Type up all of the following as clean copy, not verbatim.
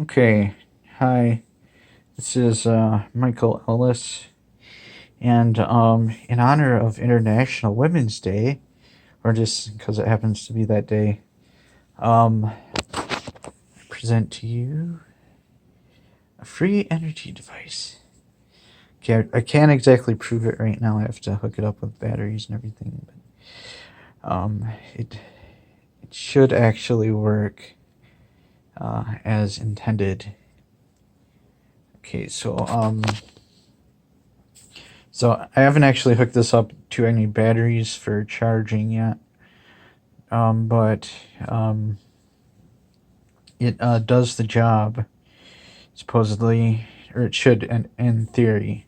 Okay, hi. This is Michael Ellis, and in honor of International Women's Day, or just because it happens to be that day, I present to you a free energy device. Okay, I can't exactly prove it right now. I have to hook it up with batteries and everything, but it should actually work as intended. Okay, so I haven't actually hooked this up to any batteries for charging yet, but it does the job supposedly, or it should in theory.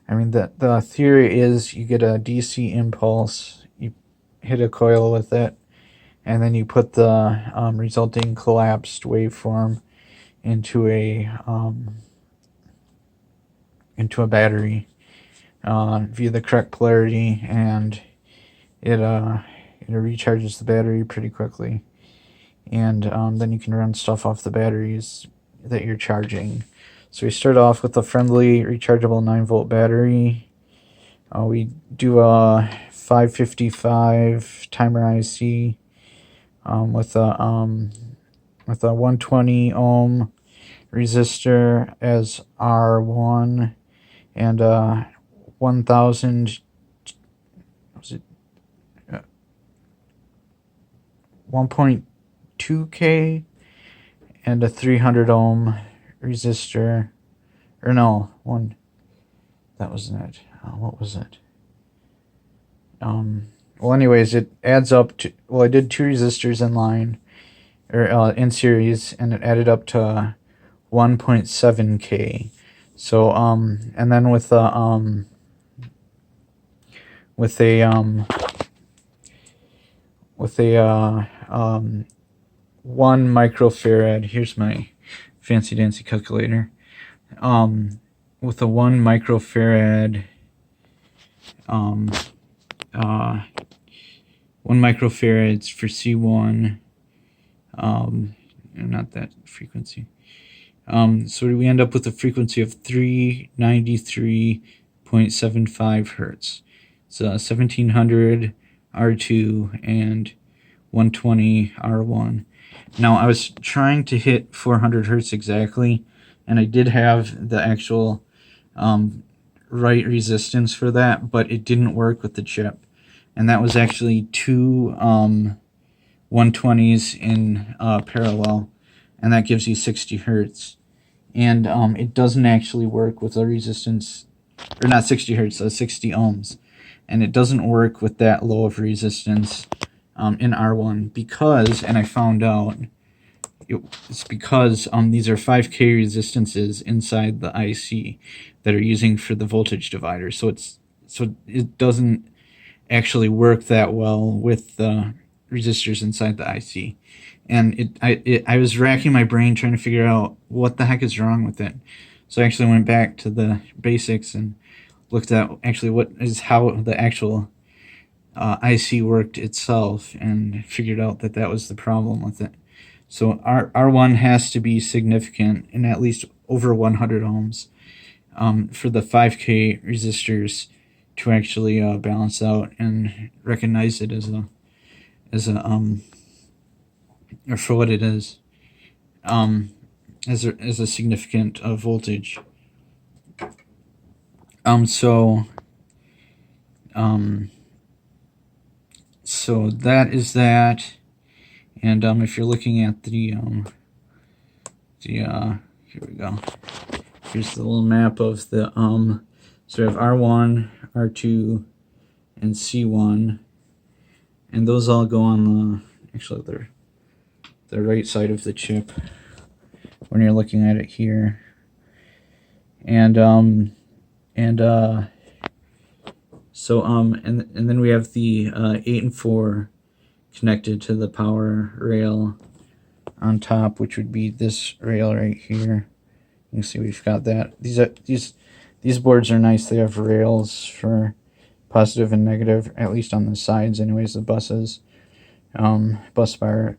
I mean, the theory is you get a DC impulse, you hit a coil with it, and then you put the resulting collapsed waveform into a battery via the correct polarity, and it recharges the battery pretty quickly, and then you can run stuff off the batteries that you're charging. So we start off with a friendly rechargeable 9-volt battery. We do a 555 timer IC with a 120 ohm resistor as R1 and 1000 was it 1.2K and a 300 ohm resistor, or no, one, that wasn't it. What was it? Well, anyways, it adds up to, well, I did two resistors in line, or in series, and it added up to 1.7K. So, and then with a, with a, 1 microfarad, here's my fancy dancy calculator, with a 1 microfarad, 1 microfarads for C1, not that frequency. So we end up with a frequency of 393.75 hertz. So 1700 R2 and 120 R1. Now, I was trying to hit 400 hertz exactly, and I did have the actual right resistance for that, but it didn't work with the chip. And that was actually two 120s in parallel, and that gives you 60 hertz. And it doesn't actually work with a resistance, or not 60 hertz, 60 ohms. And it doesn't work with that low of resistance in R1 because, and I found out, it's because these are 5K resistances inside the IC that are using for the voltage divider. So it doesn't actually work that well with the resistors inside the IC. And I was racking my brain trying to figure out what the heck is wrong with it. So I actually went back to the basics and looked at actually how the actual IC worked itself, and figured out that that was the problem with it. So R1 has to be significant in at least over 100 ohms for the 5K resistors to actually balance out and recognize it as a or for what it is, as a significant voltage. So that is that. And if you're looking at here we go. Here's the little map of the so we have R1, R2, and C1, and those all go on the, actually they're the right side of the chip when you're looking at it here. And and then we have the 8 and 4 connected to the power rail on top, which would be this rail right here. You can see we've got that. These boards are nice. They have rails for positive and negative, at least on the sides anyways, the buses. Bus bar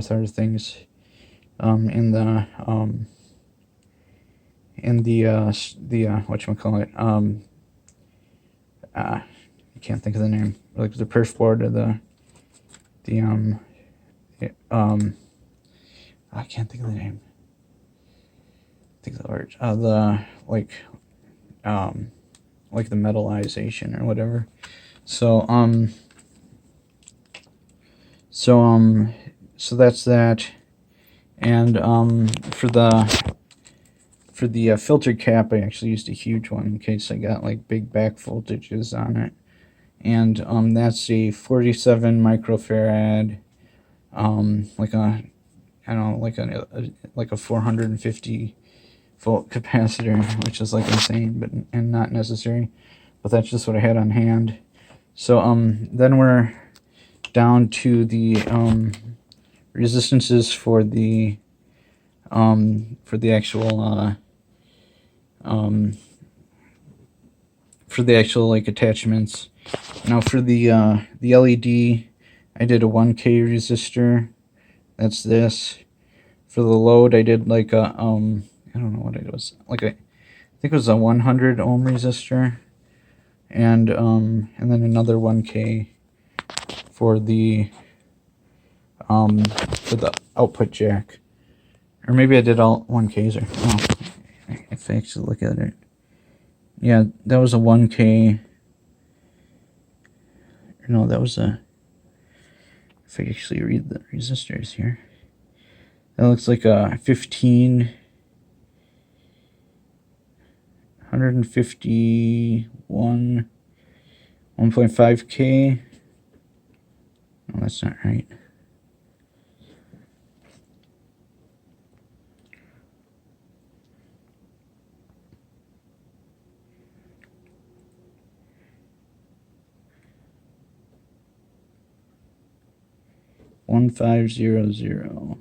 sort of things. in the whatchamacallit, I can't think of the name, like the perf board or the I can't think of the name. Think of the word. The like the metallization or whatever. So so that's that. And for the filter cap, I actually used a huge one in case I got like big back voltages on it. And that's a 47 microfarad, like a, I don't know, like a 450 volt capacitor, which is like insane, but and not necessary. But that's just what I had on hand. So then we're down to the resistances for the actual like attachments. Now for the LED, I did a 1K resistor. That's this. For the load, I did like a I don't know what it was. Like I think it was a 100 ohm resistor, and then another 1K for the output jack. Or maybe I did all 1Ks, or oh, if I actually look at it. Yeah, that was a 1K. No, that was a, if I actually read the resistors here. That looks like a 15, 151, 1.5K. No, that's not right. $1,500.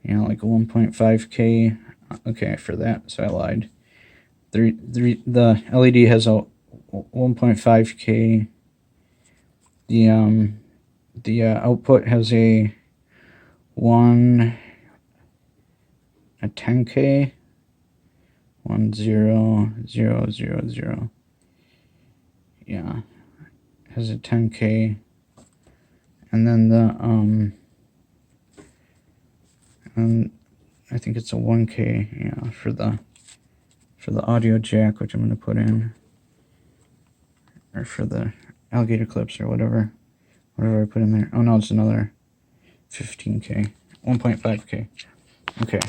Yeah, like a 1.5K. Okay, for that, so I lied. The LED has a 1.5K. The output has a 10K. 10000. Yeah, has a 10K. And then I think it's a 1K, yeah, for the audio jack, which I'm going to put in, or for the alligator clips or whatever I put in there. Oh no, it's another 15K, 1.5K. Okay.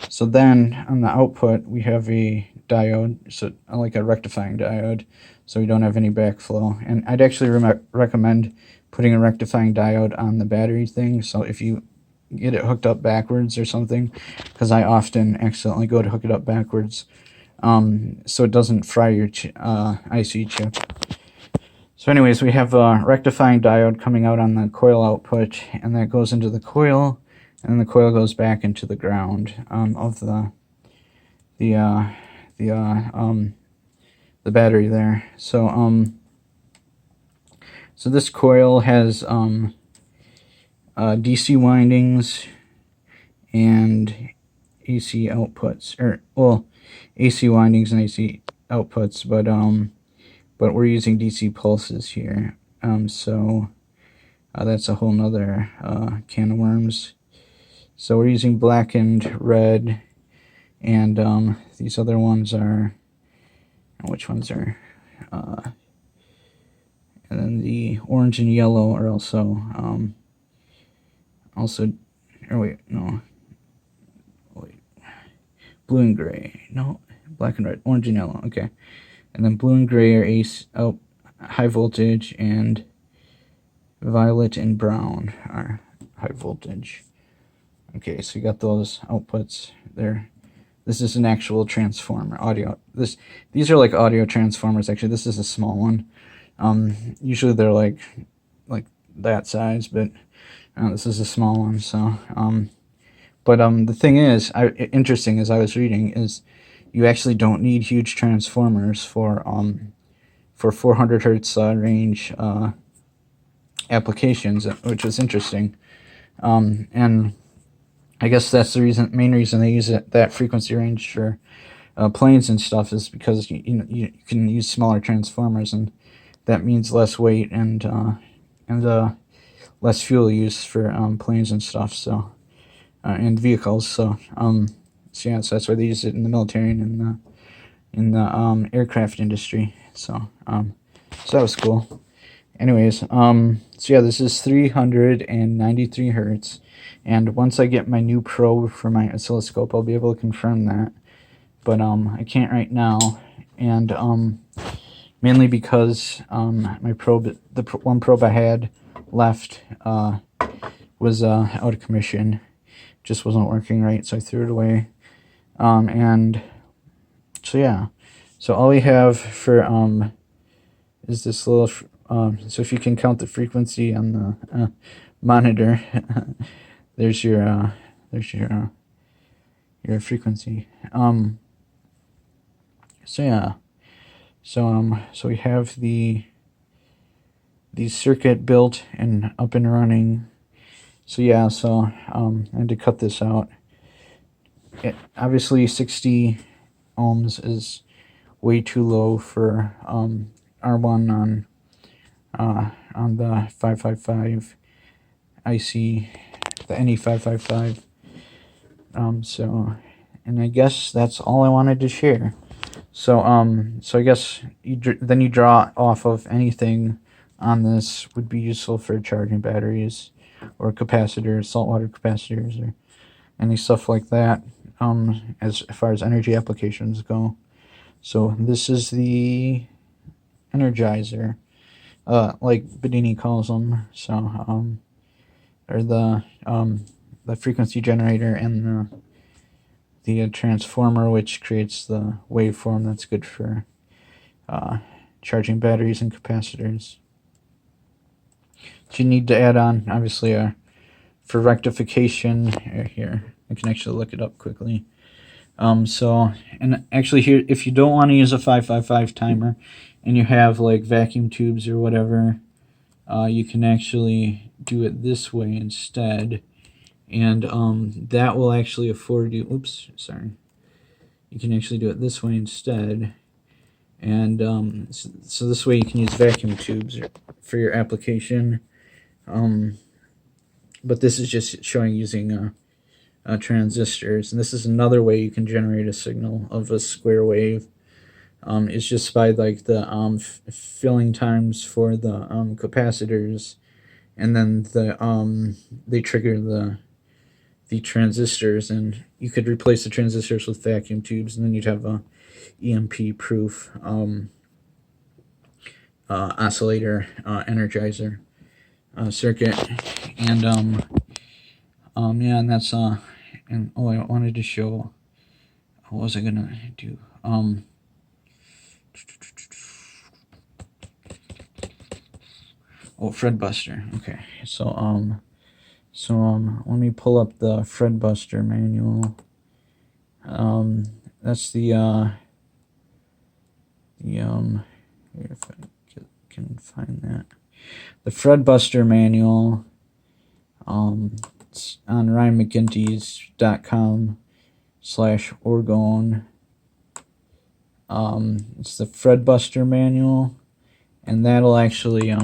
So then on the output we have a diode, so like a rectifying diode, so we don't have any backflow. And I'd actually recommend putting a rectifying diode on the battery thing, so if you get it hooked up backwards or something, because I often accidentally go to hook it up backwards, so it doesn't fry your IC chip. So anyways, we have a rectifying diode coming out on the coil output, and that goes into the coil, and the coil goes back into the ground of the battery there. So so this coil has DC windings and AC outputs, or well, AC windings and AC outputs, but we're using DC pulses here. So that's a whole nother can of worms. So we're using black and red, and these other ones are, which ones are, and then the orange and yellow are also, or wait, no, wait, blue and gray, no, black and red, orange and yellow, okay. And then blue and gray are high voltage, and violet and brown are high voltage. Okay, so you got those outputs there. This is an actual transformer, audio. These are like audio transformers. Actually, this is a small one. Usually they're like that size, but this is a small one. So, but the thing is, interesting as I was reading, is you actually don't need huge transformers for for 400 hertz range applications, which is interesting. And I guess that's the main reason they use that frequency range for planes and stuff, is because you can use smaller transformers, and that means less weight and less fuel use for planes and stuff. So and vehicles. So yeah, so that's why they use it in the military and in the aircraft industry. So so that was cool. Anyways, so yeah, this is 393 hertz, and once I get my new probe for my oscilloscope, I'll be able to confirm that. But I can't right now, and mainly because my probe, one probe I had left, was out of commission, just wasn't working right, so I threw it away. And so yeah, so all we have for is this little. So if you can count the frequency on the monitor, there's your frequency. So yeah, so we have the circuit built and up and running. So yeah, so I had to cut this out. Obviously 60 ohms is way too low for R1 on the 555 IC, the NE555. So, and I guess that's all I wanted to share. So so I guess then you draw off of anything on this would be useful for charging batteries or capacitors, saltwater capacitors, or any stuff like that, as far as energy applications go. So this is the Energizer, like Bedini calls them. So or the frequency generator and the transformer, which creates the waveform that's good for charging batteries and capacitors. So you need to add on, obviously, for rectification. Here, I can actually look it up quickly. So, and actually here, if you don't want to use a 555 timer and you have like vacuum tubes or whatever, you can actually do it this way instead. And that will actually afford you, oops, sorry. You can actually do it this way instead. And so this way you can use vacuum tubes for your application. But this is just showing using transistors. And this is another way you can generate a signal of a square wave. It's just by like the filling times for the capacitors, and then they trigger the transistors, and you could replace the transistors with vacuum tubes, and then you'd have a EMP proof oscillator energizer circuit. And yeah, and that's and oh, I wanted to show, what was I gonna do? Oh, Fredbuster. Okay, so let me pull up the Fredbuster manual. That's the here, if I can find that, the Fredbuster manual. It's on RyanMcGinty's.com/Orgone. It's the Fredbuster manual, and that'll actually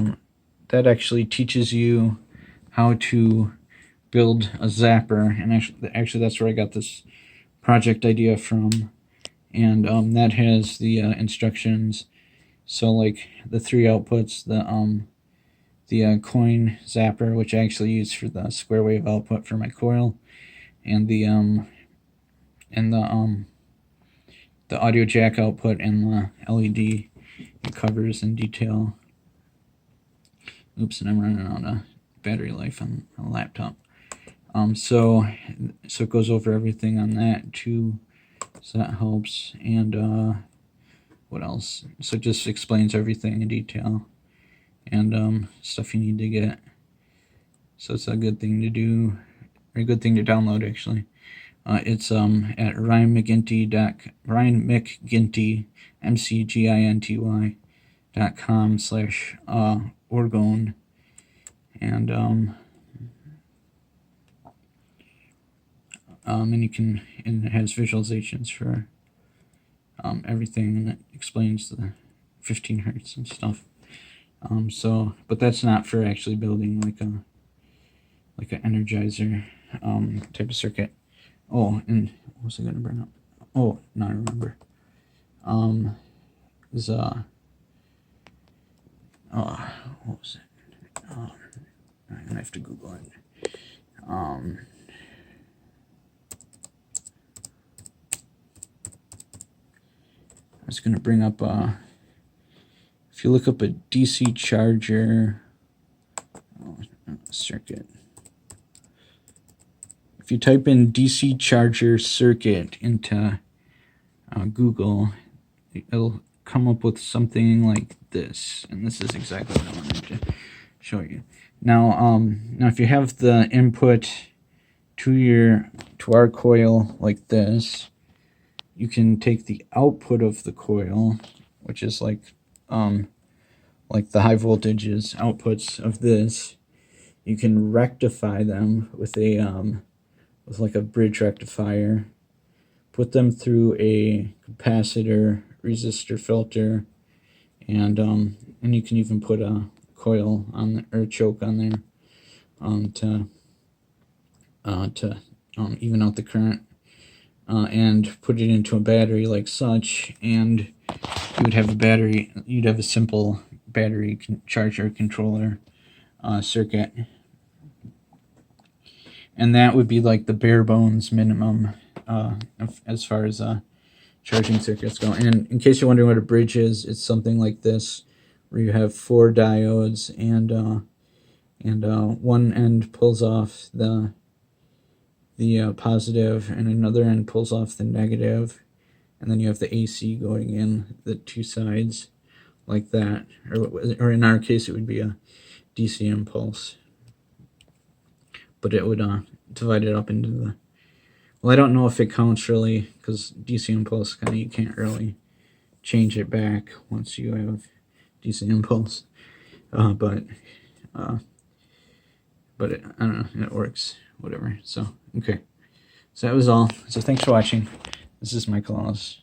that actually teaches you how to build a zapper. And actually that's where I got this project idea from. And that has the instructions. So like the 3 outputs, the coin zapper, which I actually use for the square wave output for my coil, and the audio jack output, and the LED it covers in detail. Oops, and I'm running out of battery life on a laptop. So it goes over everything on that too, so that helps. And what else? So it just explains everything in detail, and stuff you need to get. So it's a good thing to do, or a good thing to download actually. It's at Ryan McGinty, McGinty, orgone, and and you can, and it has visualizations for everything, and it explains the 15 hertz and stuff. So, but that's not for actually building like an Energizer type of circuit. Oh, and what was I gonna bring up? Oh, now I remember. Is what was it? I'm gonna have to Google it. I was gonna bring up if you look up a DC charger circuit, if you type in DC charger circuit into Google, it'll come up with something like this, and this is exactly what I wanted to show you. Now, now if you have the input to our coil like this, you can take the output of the coil, which is like the high voltages outputs of this. You can rectify them with a with like a bridge rectifier. Put them through a capacitor, resistor filter, and you can even put a coil on the, or a choke on there to even out the current, and put it into a battery like such, and you would have a battery. You'd have a simple battery charger controller circuit, and that would be like the bare bones minimum as far as charging circuits go. And in case you're wondering what a bridge is, it's something like this, where you have 4 diodes, and one end pulls off the positive, and another end pulls off the negative, and then you have the AC going in the 2 sides like that, or in our case it would be a DC impulse, but it would divide it up into the, well, I don't know if it counts really, because DC impulse kind of, you can't really change it back once you have DC impulse, but it, I don't know, it works, whatever. So okay, so that was all. So thanks for watching. This is Michael Ellis.